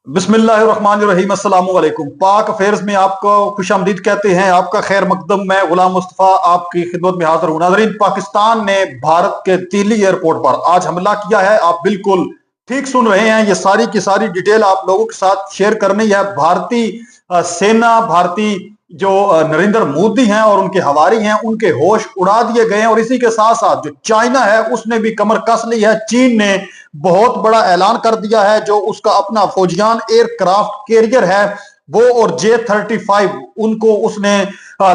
बिस्मिल्लाहिर्रहमानिर्रहीम अस्सलाम वालेकुम। पाक अफेयर्स में आपको खुश आमदीद कहते हैं। आपका खैर मकदम, मैं गुलाम मुस्तफ़ा आपकी खिदमत में हाजिर हूँ। नाज़रीन, पाकिस्तान ने भारत के दिल्ली एयरपोर्ट पर आज हमला किया है। आप बिल्कुल ठीक सुन रहे हैं। ये सारी की सारी डिटेल आप लोगों के साथ शेयर करनी है। भारतीय सेना, भारतीय जो नरेंद्र मोदी हैं और उनके हवारी हैं, उनके होश उड़ा दिए गए हैं। और इसी के साथ साथ जो चाइना है उसने भी कमर कस ली है। चीन ने बहुत बड़ा ऐलान कर दिया है। जो उसका अपना फौजियान एयरक्राफ्ट कैरियर है वो और J-35 उनको उसने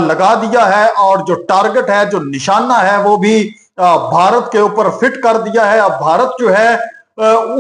लगा दिया है। और जो टारगेट है, जो निशाना है, वो भी भारत के ऊपर फिट कर दिया है। अब भारत जो है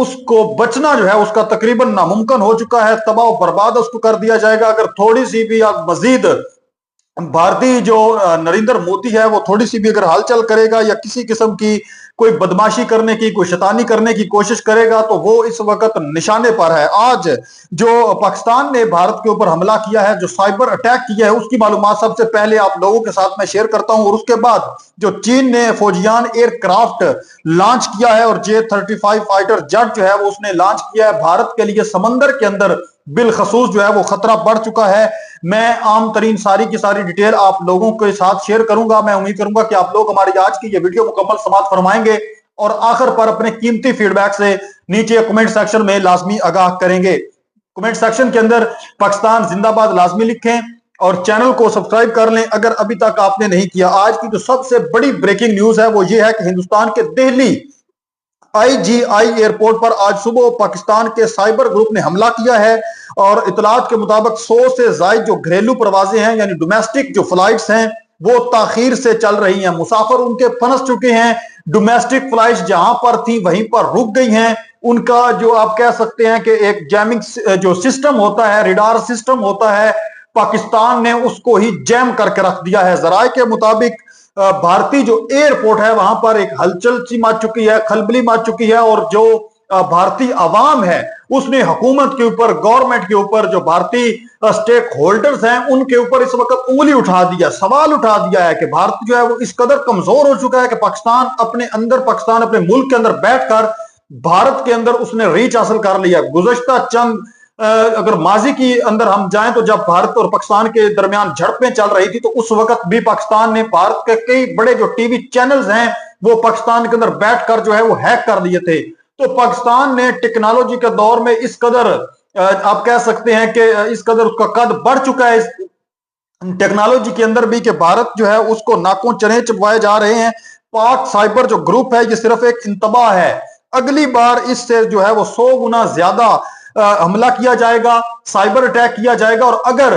उसको बचना जो है उसका तकरीबन नामुमकिन हो चुका है। तबाह बर्बाद उसको कर दिया जाएगा अगर थोड़ी सी भी मजीद भारतीय जो नरेंद्र मोदी है वो थोड़ी सी भी अगर हलचल करेगा या किसी किस्म की कोई बदमाशी करने की, कोई शैतानी करने की कोशिश करेगा तो वो इस वक्त निशाने पर है। आज जो पाकिस्तान ने भारत के ऊपर हमला किया है, जो साइबर अटैक किया है, उसकी मालूमात सबसे पहले आप लोगों के साथ मैं शेयर करता हूं। और उसके बाद जो चीन ने फौजियान एयरक्राफ्ट लॉन्च किया है और J-35 फाइटर जेट जो है वो उसने लॉन्च किया है भारत के लिए। समंदर के अंदर बिलखसूस जो है वो खतरा बढ़ चुका है। मैं आम तरीन सारी की सारी डिटेल आप लोगों के साथ शेयर करूंगा। मैं उम्मीद करूंगा कि आप लोग हमारी आज की ये वीडियो मुकम्मल समाप्त फरमाएंगे और आखिर पर अपने कीमती फीडबैक से नीचे कमेंट सेक्शन में लाजमी आगाह करेंगे। कमेंट सेक्शन के अंदर पाकिस्तान जिंदाबाद लाजमी लिखें और चैनल को सब्सक्राइब कर लें अगर अभी तक आपने नहीं किया। आज की जो सबसे बड़ी ब्रेकिंग न्यूज है वो ये है कि हिंदुस्तान के दिल्ली IGI एयरपोर्ट पर आज सुबह पाकिस्तान के साइबर ग्रुप ने हमला किया है। और इतलात के मुताबिक 100 से ज्यादा जो घरेलू परवाजें हैं यानी डोमेस्टिक जो फ्लाइट्स हैं वो ताखीर से चल रही हैं। मुसाफिर उनके फंस चुके हैं। डोमेस्टिक फ्लाइट्स जहां पर थी वहीं पर रुक गई हैं। उनका जो आप कह सकते हैं कि एक जैमिंग जो सिस्टम होता है, रिडार सिस्टम होता है, पाकिस्तान ने उसको ही जैम करके रख दिया है। जराये के मुताबिक भारतीय जो एयरपोर्ट है वहां पर एक हलचल सी मच चुकी है, खलबली मच चुकी है। और जो भारतीय आवाम है उसने हुकूमत के ऊपर, गवर्नमेंट के ऊपर, जो भारतीय स्टेक होल्डर्स हैं उनके ऊपर इस वक्त उंगली उठा दिया, सवाल उठा दिया है कि भारत जो है वो इस कदर कमजोर हो चुका है कि पाकिस्तान अपने अंदर, पाकिस्तान अपने मुल्क के अंदर बैठकर भारत के अंदर उसने रीच हासिल कर लिया। गुज़श्ता चंद अगर माजी की अंदर हम जाएं तो जब भारत और पाकिस्तान के दरमियान झड़पें चल रही थी तो उस वक्त भी पाकिस्तान ने भारत के कई बड़े जो टीवी चैनल्स हैं वो पाकिस्तान के अंदर बैठकर जो है वो हैक कर दिए थे। तो पाकिस्तान ने टेक्नोलॉजी के दौर में इस कदर आप कह सकते हैं कि इस कदर उसका कद बढ़ चुका है इस टेक्नोलॉजी के अंदर भी कि भारत जो है उसको नाकों चने चबवाए जा रहे हैं। पाक साइबर जो ग्रुप है ये सिर्फ एक इंतबाह है। अगली बार इससे जो है वो 100 गुना ज्यादा हमला किया जाएगा, साइबर अटैक किया जाएगा। और अगर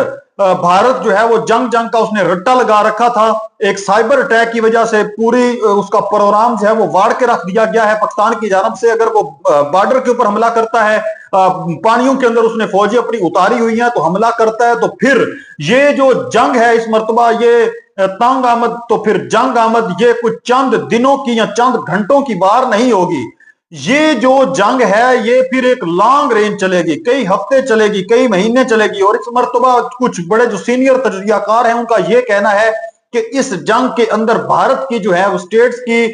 भारत जो है वो जंग का उसने रट्टा लगा रखा था, एक साइबर अटैक की वजह से पूरी उसका प्रोग्राम जो है वो वाड़ के रख दिया गया है पाकिस्तान की जानब से। अगर वो बॉर्डर के ऊपर हमला करता है, पानियों के अंदर उसने फौजी अपनी उतारी हुई है तो हमला करता है, तो फिर ये जो जंग है इस मर्तबा ये तंग आमद, तो फिर जंग आमद ये कुछ चंद दिनों की या चंद घंटों की बार नहीं होगी। ये जो जंग है ये फिर एक लॉन्ग रेंज चलेगी, कई हफ्ते चलेगी, कई महीने चलेगी। और इस मर्तबा कुछ बड़े जो सीनियर तजर्बाकार हैं उनका यह कहना है कि इस जंग के अंदर भारत की जो है वो स्टेट्स की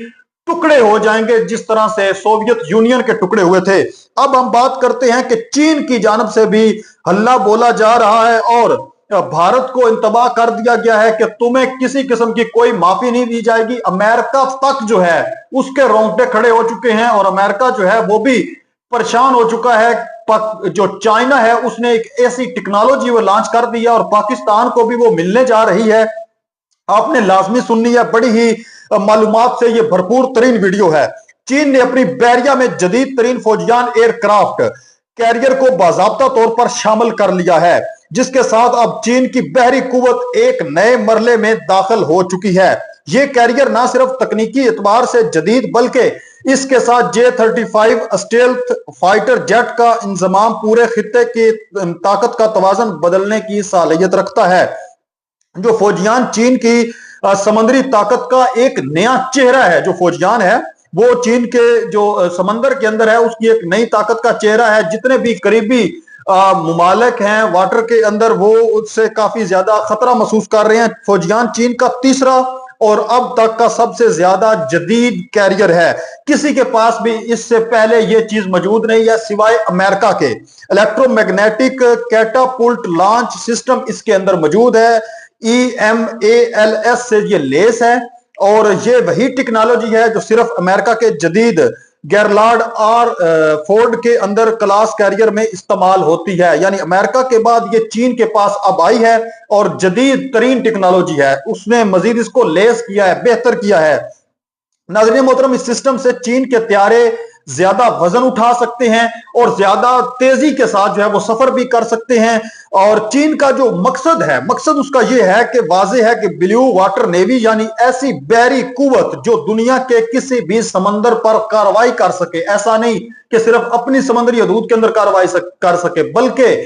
टुकड़े हो जाएंगे जिस तरह से सोवियत यूनियन के टुकड़े हुए थे। अब हम बात करते हैं कि चीन की जानब से भी हल्ला बोला जा रहा है और भारत को इंतबाह कर दिया गया है कि तुम्हें किसी किस्म की कोई माफी नहीं दी जाएगी। अमेरिका तक जो है उसके रोंगटे खड़े हो चुके हैं और अमेरिका जो है वो भी परेशान हो चुका है। जो चाइना है उसने एक ऐसी टेक्नोलॉजी वो लॉन्च कर दी है और पाकिस्तान को भी वो मिलने जा रही है। आपने लाजमी सुननी है, बड़ी ही मालूमात से ये भरपूर तरीन वीडियो है। चीन ने अपनी बैरिया में जदीद तरीन फौजियान एयरक्राफ्ट कैरियर को बाज़ाब्ता तौर पर शामिल कर लिया है, जिसके साथ अब चीन की बहरी कुव्वत एक नए मरले में दाखिल हो चुकी है। ये कैरियर ना सिर्फ तकनीकी एतबार से जदीद बल्कि इसके साथ J-35 स्टेल्थ फाइटर जेट का इंजमाम पूरे खित्ते की ताकत का तवाजन बदलने की सालियत रखता है। जो फौजियान चीन की समंदरी ताकत का एक नया चेहरा है। जो फौजियान है वो चीन के जो समंदर के अंदर है उसकी एक नई ताकत का चेहरा है। जितने भी करीबी मुमालिक हैं वाटर के अंदर वो उससे काफी ज्यादा खतरा महसूस कर रहे हैं। फौजियान चीन का तीसरा اور اب تک کا سب سے زیادہ جدید کیریئر ہے. کسی کے پاس بھی اس سے پہلے یہ چیز موجود نہیں ہے سوائے امریکہ کے. الیکٹرو میگنیٹک کیٹاپلٹ لانچ سسٹم اس کے اندر موجود ہے. EMALS سے یہ لیس ہے اور یہ وہی ٹیکنالوجی ہے جو صرف امریکہ کے جدید گیرلارڈ آر فورڈ کے اندر کلاس کیریئر میں استعمال ہوتی ہے. یعنی امریکہ کے بعد یہ چین کے پاس اب آئی ہے اور جدید ترین ٹیکنالوجی ہے. اس نے مزید اس کو لیس کیا ہے، بہتر کیا ہے. ناظرین محترم، اس سسٹم سے چین کے طیارے زیادہ وزن اٹھا سکتے ہیں اور زیادہ تیزی کے ساتھ جو ہے وہ سفر بھی کر سکتے ہیں. اور چین کا جو مقصد اس کا یہ ہے کہ واضح ہے کہ بلیو واٹر نیوی یعنی ایسی بحری قوت جو دنیا کے کسی بھی سمندر پر کارروائی کر سکے. ایسا نہیں کہ صرف اپنی سمندری حدود کے اندر کارروائی کر سکے، بلکہ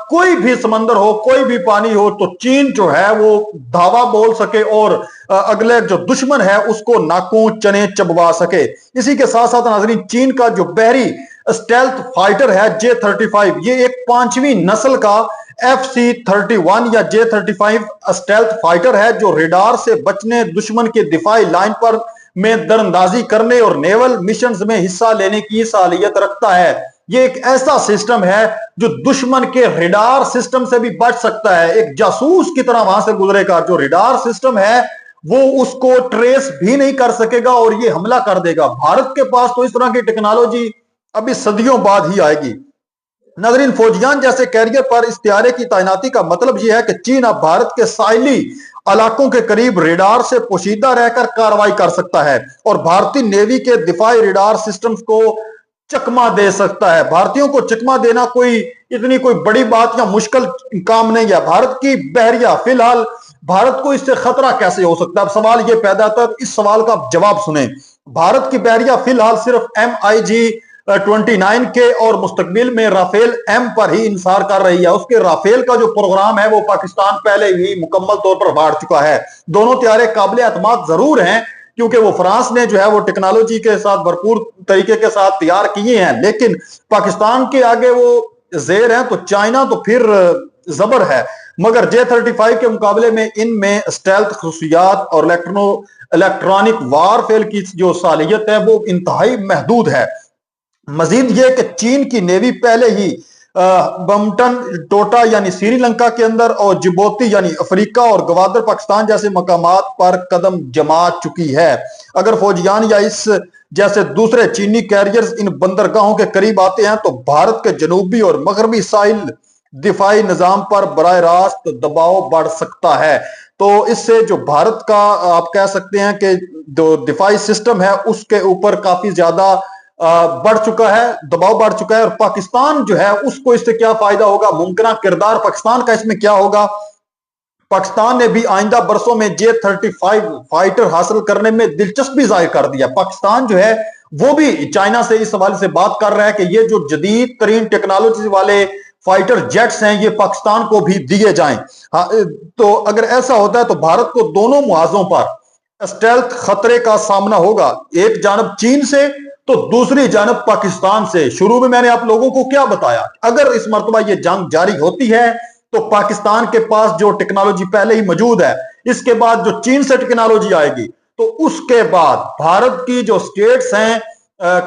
کوئی بھی سمندر ہو، کوئی بھی پانی ہو تو چین جو ہے وہ دھاوا بول سکے اور اگلے جو دشمن ہے اس کو ناکوں چنے چبوا سکے. اسی کے ساتھ ساتھ ناظرین، چین کا جو بحری اسٹیلتھ فائٹر ہے J-35، یہ ایک 5ویں نسل کا FC-31 یا J-35 اسٹیلتھ فائٹر ہے جو ریڈار سے بچنے، دشمن کے دفاعی لائن پر میں درندازی کرنے اور نیول مشنز میں حصہ لینے کی صلاحیت رکھتا ہے. یہ ایک ایسا سسٹم ہے جو دشمن کے ریڈار سسٹم سے بھی بچ سکتا ہے. ایک جاسوس کی طرح وہاں سے گزرے گا. جو ریڈار سسٹم ہے وہ اس کو ٹریس بھی نہیں کر سکے گا اور یہ حملہ کر دے گا. بھارت کے پاس تو اس طرح کی ٹیکنالوجی ابھی صدیوں بعد ہی آئے گی. ناظرین، فوجیان جیسے کیریئر پر اس طیارے کی تعیناتی کا مطلب یہ ہے کہ چین اب بھارت کے ساحلی علاقوں کے قریب ریڈار سے پوشیدہ رہ کر کارروائی کر سکتا ہے اور بھارتی نیوی کے دفاعی ریڈار سسٹمز کو چکما دے سکتا ہے. بھارتیوں کو چکما دینا اتنی کوئی بڑی بات یا مشکل کام نہیں ہے. بھارت کی بحریہ فی الحال بھارت کو اس سے خطرہ کیسے ہو سکتا ہے؟ اب سوال یہ پیدا ہوتا ہے، اس سوال کا جواب سنیں. بھارت کی بحریہ فی الحال صرف MiG-29 کے اور مستقبل میں رافیل M پر ہی انحصار کر رہی ہے. اس کے رافیل کا جو پروگرام ہے وہ پاکستان پہلے ہی مکمل طور پر بانٹ چکا ہے. دونوں طیارے قابل اعتماد ضرور ہیں کیونکہ وہ فرانس نے جو ہے وہ ٹیکنالوجی کے ساتھ بھرپور طریقے کے ساتھ تیار کیے ہیں، لیکن پاکستان کے آگے وہ زیر ہیں. تو چائنا تو پھر زبر ہے، مگر J-35 کے مقابلے میں ان میں اسٹیلتھ خصوصیات اور الیکٹرانک وارفیل کی جو صلاحیت ہے وہ انتہائی محدود ہے. مزید یہ کہ چین کی نیوی پہلے ہی بمٹن ٹوٹا یعنی سری لنکا کے اندر اور جبوتی یعنی افریقہ اور گوادر پاکستان جیسے مقامات پر قدم جما چکی ہے. اگر فوجیان یا اس جیسے دوسرے چینی کیریئرز ان بندرگاہوں کے قریب آتے ہیں تو بھارت کے جنوبی اور مغربی ساحل دفاعی نظام پر براہ راست دباؤ بڑھ سکتا ہے. تو اس سے جو بھارت کا آپ کہہ سکتے ہیں کہ جو دفاعی سسٹم ہے اس کے اوپر کافی زیادہ بڑھ چکا ہے، دباؤ بڑھ چکا ہے. اور پاکستان جو ہے اس کو اس سے کیا فائدہ ہوگا، ممکنہ کردار پاکستان کا اس میں کیا ہوگا؟ پاکستان نے بھی آئندہ برسوں میں J-35 فائٹر حاصل کرنے میں دلچسپی ظاہر کر دیا. پاکستان جو ہے وہ بھی چائنا سے اس حوالے سے بات کر رہا ہے کہ یہ جو جدید ترین ٹیکنالوجی والے فائٹر جیٹس ہیں یہ پاکستان کو بھی دیے جائیں. تو اگر ایسا ہوتا ہے تو بھارت کو دونوں محاذوں پر اسٹیلتھ خطرے کا سامنا ہوگا، ایک جانب چین سے تو دوسری جانب پاکستان سے. شروع میں نے آپ لوگوں کو کیا بتایا، اگر اس مرتبہ یہ جنگ جاری ہوتی ہے تو پاکستان کے پاس جو ٹیکنالوجی پہلے ہی موجود ہے، اس کے بعد جو چین سے ٹیکنالوجی آئے گی تو اس کے بعد بھارت کی جو سٹیٹس ہیں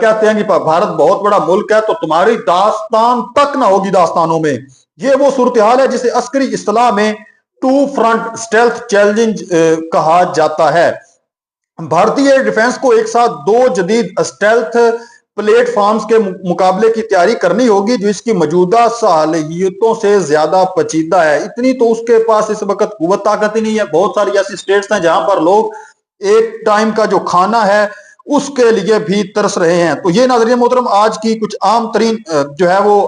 کہتے ہیں کہ بھارت بہت بڑا ملک ہے تو تمہاری داستان تک نہ ہوگی داستانوں میں. یہ وہ صورتحال ہے جسے عسکری اصطلاح میں ٹو فرنٹ اسٹیلتھ چیلنج کہا جاتا ہے. بھارتی ایئر ڈیفنس کو ایک ساتھ دو جدید اسٹیلتھ پلیٹ فارمز کے مقابلے کی تیاری کرنی ہوگی جو اس کی موجودہ صلاحیتوں سے زیادہ پیچیدہ ہے. اتنی تو اس کے پاس اس وقت قوت طاقت ہی نہیں ہے. بہت ساری ایسی اسٹیٹس ہیں جہاں پر لوگ ایک ٹائم کا جو کھانا ہے اس کے لیے بھی ترس رہے ہیں. تو یہ ناظرین محترم آج کی کچھ عام ترین جو ہے وہ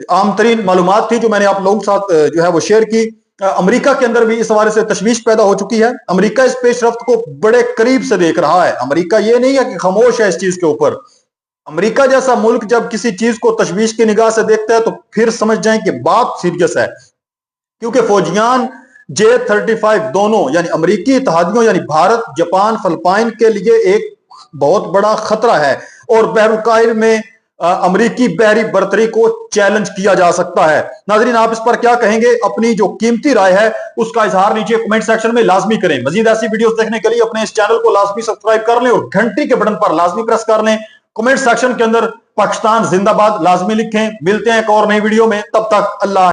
عام ترین معلومات تھی جو میں نے آپ لوگوں کے ساتھ جو ہے وہ شیئر کی. امریکہ کے اندر بھی اس حوالے سے تشویش پیدا ہو چکی ہے. امریکہ اس پیش رفت کو بڑے قریب سے دیکھ رہا ہے. امریکہ یہ نہیں ہے کہ خاموش ہے اس چیز کے اوپر. امریکہ جیسا ملک جب کسی چیز کو تشویش کی نگاہ سے دیکھتا ہے تو پھر سمجھ جائیں کہ بات سیریس ہے، کیونکہ فوجیان J-35 دونوں یعنی امریکی اتحادیوں یعنی بھارت، جاپان، فلپائن کے لیے ایک بہت بڑا خطرہ ہے اور بحر الکاہل میں अमरीकी बहरी बर्तरी को चैलेंज किया जा सकता है। नाजरीन, आप इस पर क्या कहेंगे? अपनी जो कीमती राय है उसका इजहार नीचे कमेंट सेक्शन में लाजमी करें। मजीद ऐसी वीडियोस देखने के लिए अपने इस चैनल को लाजमी सब्सक्राइब कर लें और घंटी के बटन पर लाजमी प्रेस कर लें। कमेंट सेक्शन के अंदर पाकिस्तान जिंदाबाद लाजमी लिखें। मिलते हैं एक और नई वीडियो में, तब तक अल्लाह।